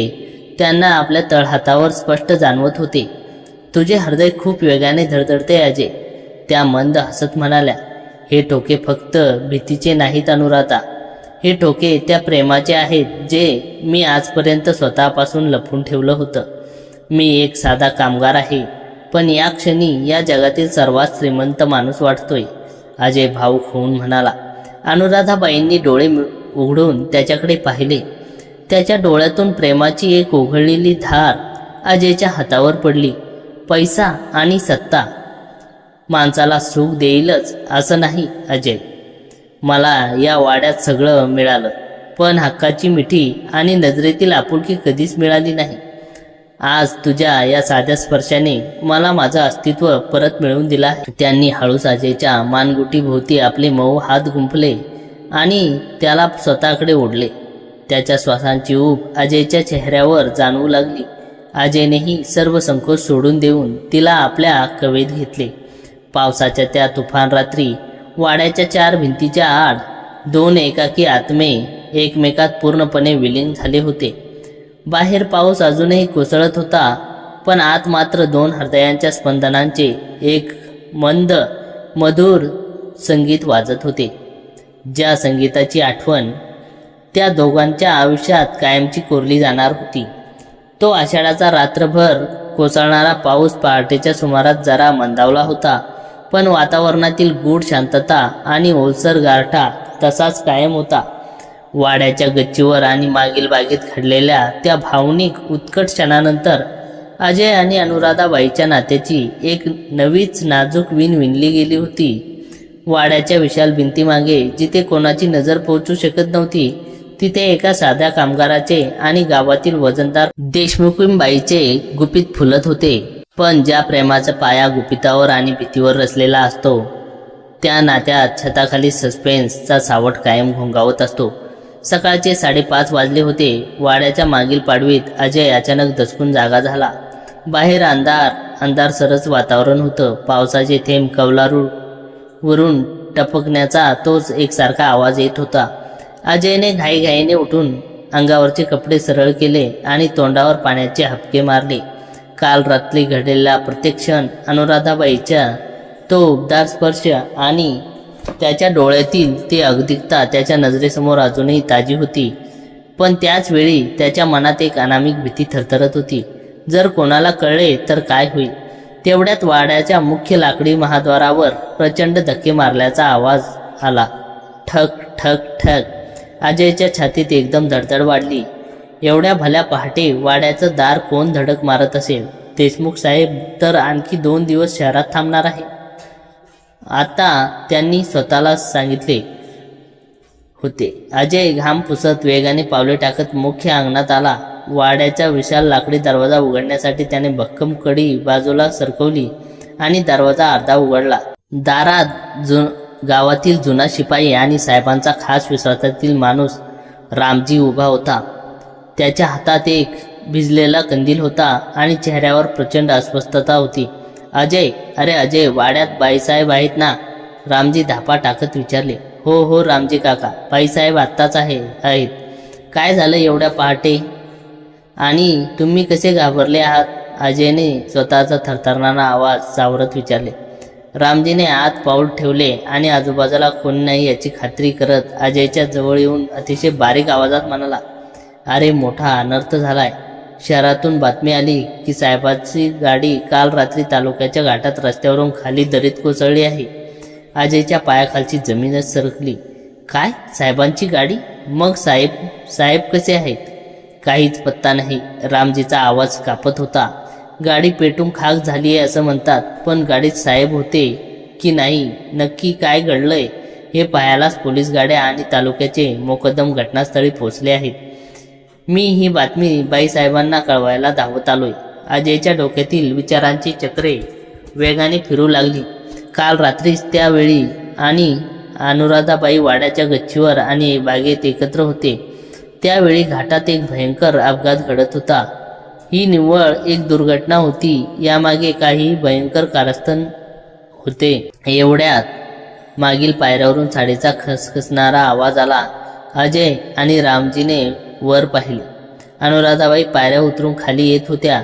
त्यांना आपल्या तळहातावर स्पष्ट जाणवत होते. तुझे हृदय खूप वेगाने धडधडते अजय, त्या मंद हसत म्हणाल्या. हे ठोके फक्त भीतीचे नाहीत अनुराधा, हे ठोके त्या प्रेमाचे आहेत जे मी आजपर्यंत स्वतःपासून लपवून ठेवलं होतं. मी एक साधा कामगार आहे, पण या क्षणी या जगातील सर्वात श्रीमंत माणूस वाटतोय, अजय भावुक होऊन म्हणाला. अनुराधाबाईंनी डोळे उघडून त्याच्याकडे पाहिले. त्याच्या डोळ्यातून प्रेमाची एक उघडलेली धार अजयच्या हातावर पडली. पैसा आणि सत्ता माणसाला सुख देईलच असं नाही अजय. मला या वाड्यात सगळं मिळालं, पण हक्काची मिठी आणि नजरेतील आपुलकी कधीच मिळाली नाही. आज तुझ्या या साध्या स्पर्शाने मला माझं अस्तित्व परत मिळवून दिलं आहे. त्यांनी हळूच अजयच्या मानगुटीभोवती आपले मऊ हात गुंफले आणि त्याला स्वतःकडे ओढले. त्याच्या श्वासांची ऊब अजयच्या चेहऱ्यावर जाणवू लागली. अजयनेही सर्व संकोच सोडून देऊन तिला आपल्या कवेत घेतले. पावसाच्या त्या तुफान रात्री वाड्याच्या 4 भिंतीच्या आड 2 एकाकी आत्मे एकमेकात पूर्णपणे विलीन झाले होते. बाहेर पाऊस अजूनही कोसळत होता, पण आत मात्र 2 हृदयांच्या स्पंदनांचे एक मंद मधुर संगीत वाजत होते. ज्या संगीताची आठवण त्या दोघांच्या आयुष्यात कायमची कोरली जाणार होती. तो आषाढाचा रात्रभर कोसळणारा पाऊस पहाटेच्या सुमारास जरा मंदावला होता, पण वातावरणातील गूढ शांतता आणि ओलसर गारठा तसाच कायम होता. वाड्याच्या गच्चीवर आणि मागील बागेत घडलेल्या त्या भावनिक उत्कट क्षणानंतर अजय आणि अनुराधाबाईच्या नात्याची एक नवीच नाजूक वीण विणली गेली होती. वाड्याच्या विशाल भिंतीमागे जिथे कोणाची नजर पोहोचू शकत नव्हती, तिथे एका साध्या कामगाराचे आणि गावातील वजनदार देशमुखीबाईचे गुपित फुलत होते. पण ज्या प्रेमाचा पाया गुपितावर आणि भीतीवर रचलेला असतो, त्या नात्यात छताखाली सस्पेन्सचा सावट कायम घोंगावत असतो. सकाळचे 5:30 वाजले होते. वाड्याच्या मागील पाडवीत अजय अचानक दचकून जागा झाला. बाहेर अंधार सरस वातावरण होतं. पावसाचे थेंब कौलारूवरून टपकण्याचा तोच एकसारखा आवाज येत होता. अजयने घाईघाईने उठून अंगावरचे कपडे सरळ केले आणि तोंडावर पाण्याचे हबके मारले. काल रात्री घडलेला प्रत्येक क्षण, अनुराधाबाईच्या तो उबदार स्पर्श आणि त्याच्या डोळ्यातील ती अगतिकता त्याच्या नजरेसमोर अजूनही ताजी होती. पण त्याच वेळी त्याच्या मनात एक अनामिक भीती थरथरत होती. जर कोणाला कळले तर काय होईल? तेवढ्यात वाड्याच्या मुख्य लाकडी महाद्वारावर प्रचंड धक्के मारल्याचा आवाज आला. ठक ठक ठक. अजयच्या छातीत एकदम धडधड वाढली. एवढ्या भल्या पहाटे वाड्याचं दार कोण धडक मारत असेल? देशमुख साहेब तर आणखी 2 दिवस शहरात थांबणार आहे, आता त्यांनी स्वतःला सांगितले होते. अजय घाम पुसत वेगाने पावले टाकत मुख्य अंगणात आला. वाड्याचा विशाल लाकडी दरवाजा उघडण्यासाठी त्याने भक्कम कडी बाजूला सरकवली आणि दरवाजा अर्धा उघडला. दारात गावातील जुना शिपाई आणि साहेबांचा खास विश्वासातील माणूस रामजी उभा होता. त्याच्या हातात एक भिजलेला कंदील होता आणि चेहऱ्यावर प्रचंड अस्वस्थता होती. अजय, अरे अजय, वाड्यात बाईसाहेब आहेत ना? रामजी धापा टाकत विचारले. हो हो रामजी काका, बाईसाहेब आत्ताच आहेत. काय झालं एवढ्या पहाटे? आणि तुम्ही कसे घाबरले आहात? अजयने स्वतःचा थरथरणारा आवाज सावरत विचारले. रामजीने आत पाऊल ठेवले आणि आजूबाजूला कोणी नाही याची खात्री करत अजयच्या जवळ येऊन अतिशय बारीक आवाजात म्हणाला, अरे मोठा अनर्थ झालाय. शहरातून बातमी आली की साहेबांची गाडी काल रात्री तालुक्याच्या घाटात रस्त्यावरून खाली दरीत कोसळली आहे. अजयच्या पायाखालची जमीनच सरकली. काय? साहेबांची गाडी? मग साहेब कसे आहेत? काहीच पत्ता नाही. रामजीचा आवाज कापत होता. गाडी पेटून खाक झाली आहे असं म्हणतात, पण गाडीत साहेब होते की नाही नक्की काय घडलंय हे पाहायलाच पोलीस गाड्या आणि तालुक्याचे मोकदम घटनास्थळी पोहोचले आहेत. मी ही बातमी बाईसाहेबांना कळवायला धावत आलोय. अजयच्या डोक्यातील विचारांची चक्रे वेगाने फिरू लागली. काल रात्रीच त्यावेळी आणि अनुराधाबाई वाड्याच्या गच्चीवर आणि बागेत एकत्र होते. त्यावेळी घाटात एक भयंकर अपघात घडत होता. ही निव्वळ एक दुर्घटना होती, यामागे काही भयंकर कारस्थान होते. एवढ्यात मागील पायऱ्यावरून साडीचा खसखसणारा आवाज आला. अजय आणि रामजीने वर पाहिले. अनुराधाबाई पायऱ्या उतरून खाली येत होत्या.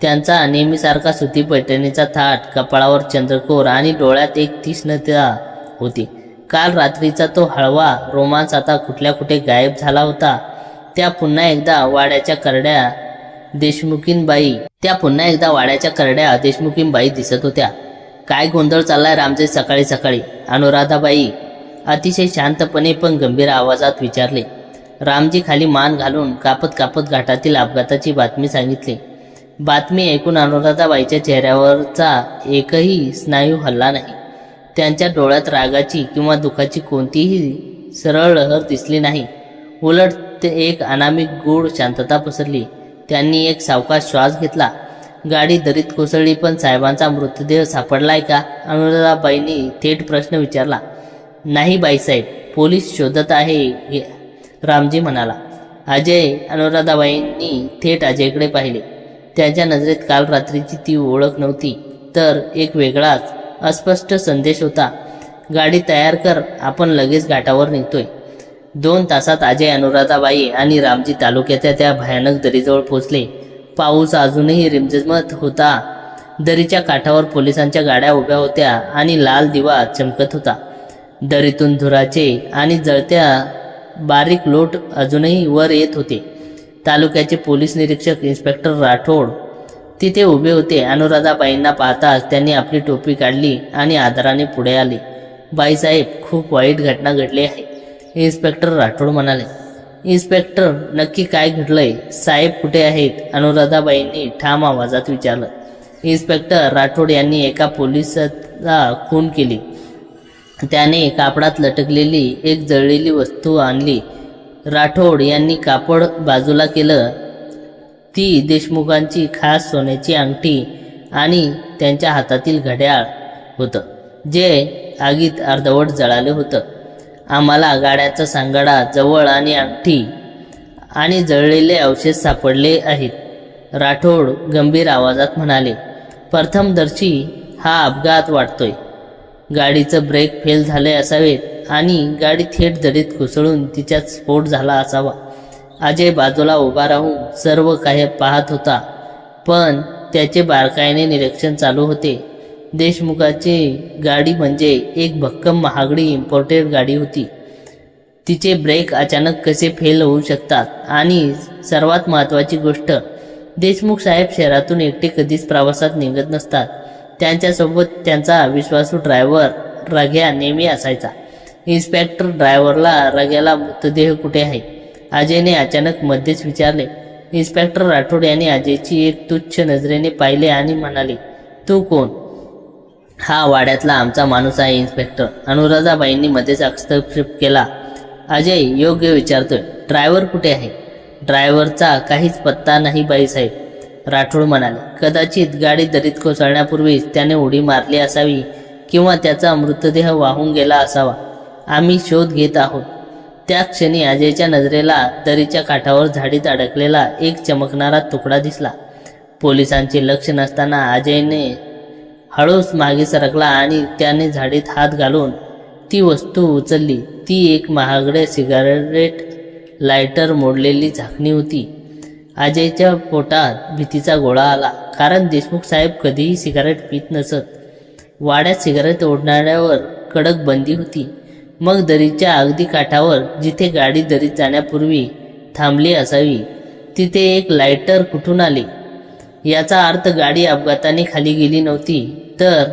त्यांचा नेहमीसारखा सुती पैठणीचा थाट, कपाळावर चंद्रकोर आणि डोळ्यात एक तीक्ष्णता होती. काल रात्रीचा तो हळवा रोमांच आता कुठल्या कुठे गायब झाला होता. त्या पुन्हा एकदा वाड्याच्या करड्या देशमुखीबाई दिसत होत्या. काय गोंधळ चाललाय रामजी सकाळी सकाळी? अनुराधाबाई अतिशय शांतपणे पण गंभीर आवाजात विचारले. रामजी खाली मान घालून कापत कापत घाटातील अपघाताची बातमी सांगितली. बातमी ऐकून अनुराधाबाईच्या चेहऱ्यावरचा एकही स्नायू हलला नाही. त्यांच्या डोळ्यात रागाची किंवा दुःखाची कोणतीही सरळ लहर दिसली नाही. उलट ते एक अनामिक गूढ शांतता पसरली. त्यांनी एक सावकाश श्वास घेतला. गाडी दरीत कोसळली, पण साहेबांचा मृतदेह सापडलाय का? अनुराधाबाईंनी थेट प्रश्न विचारला. नाही बाईसाहेब, पोलीस शोधत आहे, रामजी म्हणाला. अजय? अनुराधाबाईंनी थेट अजयकडे पाहिले. त्यांच्या नजरेत काल रात्रीची ती ओळख नव्हती, तर एक वेगळाच अस्पष्ट संदेश होता. गाडी तयार कर, आपण लगेच घाटावर निघतोय. 2 तासात अजय, अनुराधाबाई आणि रामजी तालुक्याच्या त्या भयानक दरीजवळ पोहोचले. पाऊस अजूनही रिमझिमत होता. दरीच्या काठावर पोलिसांच्या गाड्या उभ्या होत्या आणि लाल दिवा चमकत होता. दरीतून धुराचे आणि जळत्या बारीक लोट अजूनही वर येत होते. तालुक्याचे पोलीस निरीक्षक इन्स्पेक्टर राठोड तिथे उभे होते. अनुराधाबाईंना पाहताच त्यांनी आपली टोपी काढली आणि आदराने पुढे आले. बाईसाहेब, खूप वाईट घटना घडली आहे, इन्स्पेक्टर राठोड म्हणाले. इन्स्पेक्टर, नक्की काय घडलंय? साहेब कुठे आहेत? अनुराधाबाईंनी ठाम आवाजात विचारलं. इन्स्पेक्टर राठोड यांनी एका पोलिसाला खून केली. त्याने कापडात लटकलेली एक जळलेली वस्तू आणली. राठोड यांनी कापड बाजूला केलं. ती देशमुखांची खास सोन्याची अंगठी आणि त्यांच्या हातातील घड्याळ होतं, जे आगीत अर्धवट जळाले होतं. आम्हाला गाड्यांचा सांगाडा, जवळ आणि अंगठी आणि जळलेले अवशेष सापडले आहेत, राठोड गंभीर आवाजात म्हणाले. प्रथमदर्शी हा अपघात वाटतोय. गाडीचं ब्रेक फेल झाले असावेत आणि गाडी थेट दरीत कोसळून तिच्यात स्फोट झाला असावा. अजय बाजूला उभा राहून सर्व काही पाहत होता, पण त्याचे बारकाईने निरीक्षण चालू होते. देशमुखाची गाडी म्हणजे एक भक्कम महागडी इम्पोर्टेड गाडी होती. तिचे ब्रेक अचानक कसे फेल होऊ शकतात? आणि सर्वात महत्त्वाची गोष्ट, देशमुख साहेब शहरातून एकटे कधीच प्रवासात निघत नसतात. त्यांच्यासोबत त्यांचा विश्वासू ड्रायव्हर रग्या नेहमी असायचा. इन्स्पेक्टर, ड्रायव्हरला रग्याला मृतदेह कुठे आहे? अजयने अचानक मध्येच विचारले. इन्स्पेक्टर राठोड यांनी अजयची एक तुच्छ नजरेने पाहिले आणि म्हणाले, तू कोण? हा वाड्यातला आमचा माणूस आहे इन्स्पेक्टर, अनुराधाबाईंनी मध्येच हस्तक्षेप केला. अजय योग्य विचारतोय, ड्रायव्हर कुठे आहे? ड्रायव्हरचा काहीच पत्ता नाही बाईसाहेब, राठोड म्हणाले. कदाचित गाडी दरीत कोसळण्यापूर्वीच त्याने उडी मारली असावी किंवा त्याचा मृतदेह वाहून गेला असावा. आम्ही शोध घेत आहोत. त्या क्षणी अजयच्या नजरेला दरीच्या काठावर झाडीत अडकलेला एक चमकणारा तुकडा दिसला. पोलिसांचे लक्ष नसताना अजयने हळूच मागे सरकला आणि त्याने झाडीत हात घालून ती वस्तू उचलली. ती एक महागडे सिगारेट लायटर मोडलेली झाकणी होती. अजयच्या पोटात भीतीचा गोळा आला, कारण देशमुख साहेब कधीही सिगारेट पित नसत. वाड्यात सिगारेट ओढणाऱ्यावर कडक बंदी होती. मग दरीच्या अगदी काठावर, जिथे गाडी दरीत जाण्यापूर्वी थांबली असावी, तिथे एक लायटर कुठून आली? याचा अर्थ गाडी अपघाताने खाली गेली नव्हती, तर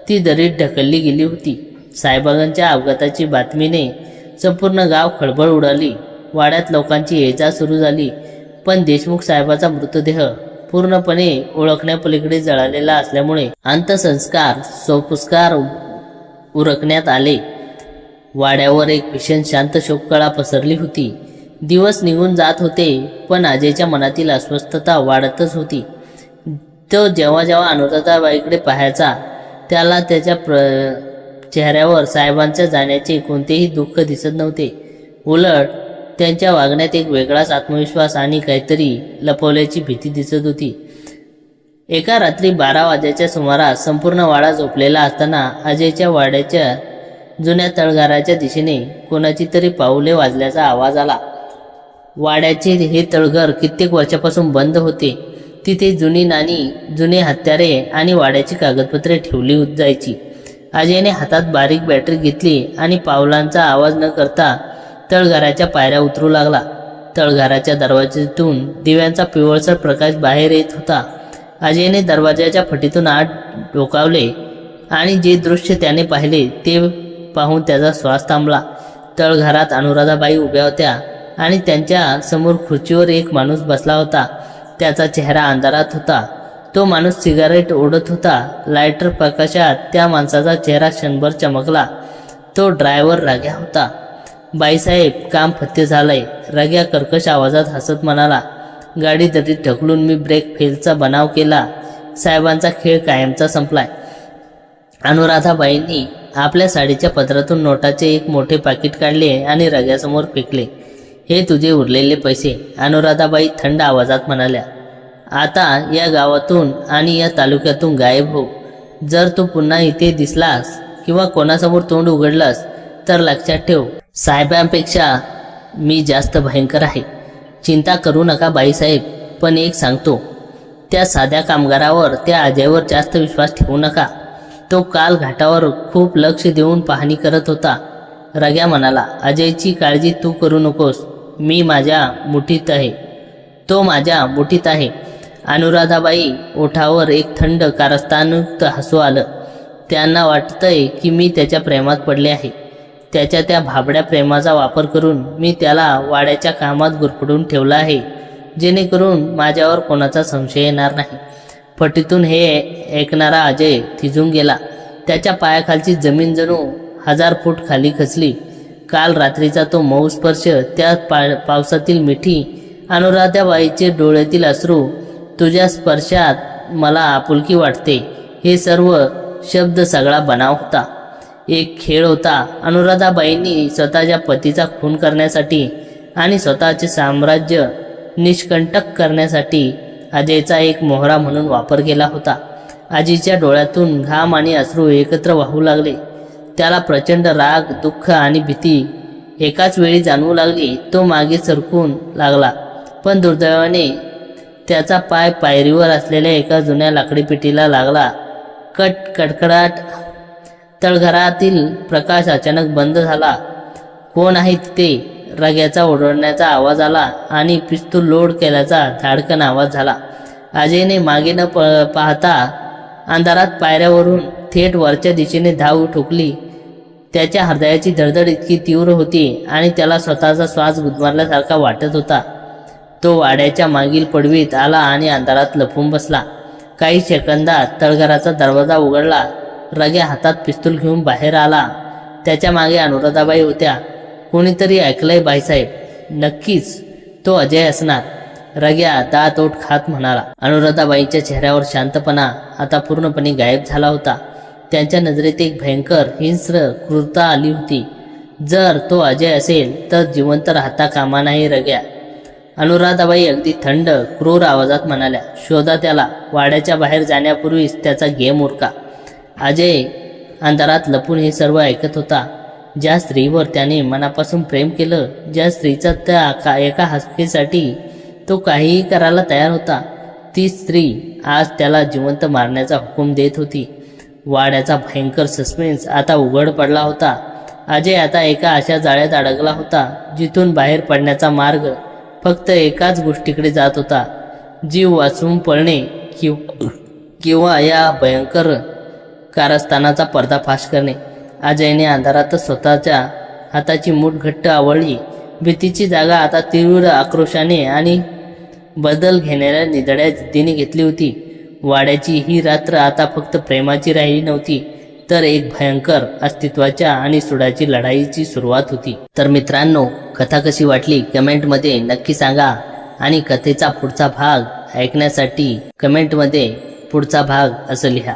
ती दरीत ढकलली गेली होती. साहेबांच्या अपघाताची बातमीने संपूर्ण गाव खळबळ उडाली. वाड्यात लोकांची ये-जा सुरू झाली. पण देशमुख साहेबाचा मृतदेह पूर्णपणे ओळखण्यापलीकडे जळालेला असल्यामुळे अंत्यसंस्कार सोपस्कार उरकण्यात आले. वाड्यावर एक भीषण शांत शोककळा पसरली होती. दिवस निघून जात होते, पण अजयच्या मनातील अस्वस्थता वाढतच होती. तो जेव्हा जेव्हा अनुराधाबाईकडे पाहायचा, त्याला त्याच्या चेहऱ्यावर साहेबांच्या जाण्याचे कोणतेही दुःख दिसत नव्हते. उलट त्यांच्या वागण्यात एक वेगळाच आत्मविश्वास आणि काहीतरी लपवल्याची भीती दिसत होती. एका रात्री 12 वाजेच्या सुमारास संपूर्ण वाडा झोपलेला असताना अजयच्या वाड्याच्या जुन्या तळघराच्या दिशेने कोणाची तरी पाऊले वाजल्याचा आवाज आला. वाड्याचे हे तळघर कित्येक वर्षापासून बंद होते. तिथे जुनी नाणी, जुने हत्यारे आणि वाड्याची कागदपत्रे ठेवली जायची. अजयने हातात बारीक बॅटरी घेतली आणि पावलांचा आवाज न करता तळघराच्या पायऱ्या उतरू लागला. तळघराच्या दरवाजातून दिव्यांचा पिवळसर प्रकाश बाहेर येत होता. अजयने दरवाजाच्या फटीतून आत डोकावले आणि जे दृश्य त्याने पाहिले ते पाहून त्याचा श्वास थांबला. तळघरात अनुराधाबाई उभ्या होत्या आणि त्यांच्या समोर खुर्चीवर एक माणूस बसला होता. त्याचा चेहरा अंधारात होता. तो माणूस सिगारेट ओढत होता. लायटर प्रकाशात त्या माणसाचा चेहरा क्षणभर चमकला. तो ड्रायव्हर रग्या होता. बाईसाहेब, काम फत्ते झालंय, रग्या कर्कश आवाजात हसत म्हणाला. गाडी दरीत ढकलून मी ब्रेक फेलचा बनाव केला. साहेबांचा खेळ कायमचा संपलाय. अनुराधाबाईंनी आपल्या साडीच्या पदरातून नोटाचे एक मोठे पाकिट काढले आणि रग्यासमोर फेकले. हे तुझे उरलेले पैसे, अनुराधाबाई थंड आवाजात म्हणाल्या. आता या गावातून आणि या तालुक्यातून गायब हो. जर तू पुन्हा इथे दिसलास किंवा कोणासमोर तोंड उघडलास तर लक्षात ठेव, साहेबांपेक्षा मी जास्त भयंकर आहे. चिंता करू नका बाईसाहेब, पण एक सांगतो, त्या साध्या कामगारावर, त्या अजयवर जास्त विश्वास ठेवू नका. तो काल घाटावर खूप लक्ष देऊन पाहणी करत होता. रग्या म्हणाला. अजयची काळजी तू करू नकोस, मी माझ्या मुठीत आहे, तो माझ्या मुठीत आहे. अनुराधाबाई ओठावर एक थंड कारस्थानयुक्त हसू आलं. त्यांना वाटतंय की मी त्याच्या प्रेमात पडले आहे. त्याच्या त्या भाबड्या प्रेमाचा वापर करून मी त्याला वाड्याच्या कामात गुरफटून ठेवलं आहे, जेणेकरून माझ्यावर कोणाचा संशय येणार नाही. फटीतून हे ऐकणारा अजय थिजून गेला. त्याच्या पायाखालची जमीन जणू 1000 फूट खाली खचली. काल रात्रीचा तो मऊ स्पर्श, त्या पावसातील मिठी, अनुराधाबाईचे डोळ्यातील अश्रू, तुझ्या स्पर्शात मला आपुलकी वाटते, हे सर्व शब्द सगळा बनाव होता, एक खेळ होता. अनुराधाबाईंनी स्वतःच्या पतीचा खून करण्यासाठी आणि स्वतःचे साम्राज्य निष्कंटक करण्यासाठी अजयचा एक मोहरा म्हणून वापर केला होता. आजीच्या डोळ्यातून घाम आणि अश्रू एकत्र वाहू लागले. त्याला प्रचंड राग, दुःख आणि भीती एकाच वेळी जाणवू लागली. तो मागे सरकून लागला, पण दुर्दैवाने त्याचा पाय पायरीवर असलेल्या एका जुन्या लाकडी पेटीला लागला. कडकडाट. तळघरातील प्रकाश अचानक बंद झाला. कोण आहे तिथे? रग्याचा ओरडण्याचा आवाज आला आणि पिस्तूल लोड केल्याचा धाडकन आवाज झाला. अजयने मागे न पाहता अंधारात पायऱ्यावरून थेट वरच्या दिशेने धाव ठोकली. त्याच्या हृदयाची धडधड इतकी तीव्र होती आणि त्याला स्वतःचा श्वास गुदमरल्यासारखा वाटत होता. तो वाड्याच्या मागील पडवीत आला आणि अंधारात लपून बसला. काही सेकंदात तळघराचा दरवाजा उघडला. रग्या हातात पिस्तूल घेऊन बाहेर आला. त्याच्या मागे अनुराधाबाई होत्या. कोणीतरी ऐकलंय बाईसाहेब, नक्कीच तो अजय असणार, रग्या दात ओठ खात म्हणाला. अनुराधाबाईंच्या चेहऱ्यावर शांतपणा आता पूर्णपणे गायब झाला होता. त्यांच्या नजरेत एक भयंकर हिंस्र क्रूरता आली होती. जर तो अजय असेल तर जिवंत राहता कामा नाही रग्या. अनुराधाबाई अगदी थंड, क्रूर आवाजात म्हणाल्या. शोधा त्याला, वाड्याच्या बाहेर जाण्यापूर्वीच त्याचा गेम उरका. अजय अंधारात लपून हे सर्व ऐकत होता. ज्या स्त्रीवर त्याने मनापासून प्रेम केलं, ज्या स्त्रीचा त्या एका हाकेसाठी तो काहीही करायला तयार होता, ती स्त्री आज त्याला जिवंत मारण्याचा हुकूम देत होती. वाड्याचा भयंकर सस्पेन्स आता उघड पडला होता. अजय आता एका अशा जाळ्यात अडकला होता जिथून बाहेर पडण्याचा मार्ग फक्त एकाच गोष्टीकडे जात होता, जीव वाचवून पळणे किंवा या भयंकर कारस्थानाचा पर्दाफाश करणे. अजयने अंधारातच स्वतःच्या हाताची मूठ घट्ट आवळली. भीतीची जागा आता तीव्र आक्रोशाने आणि बदल घेणाऱ्या निधड्या जिद्दीने घेतली होती. वाड्याची ही रात्र आता फक्त प्रेमाची राहिली नव्हती, तर एक भयंकर अस्तित्वाच्या आणि सुडाची लढाईची सुरुवात होती. तर मित्रांनो, कथा कशी वाटली कमेंटमध्ये नक्की सांगा आणि कथेचा पुढचा भाग ऐकण्यासाठी कमेंटमध्ये पुढचा भाग असं लिहा.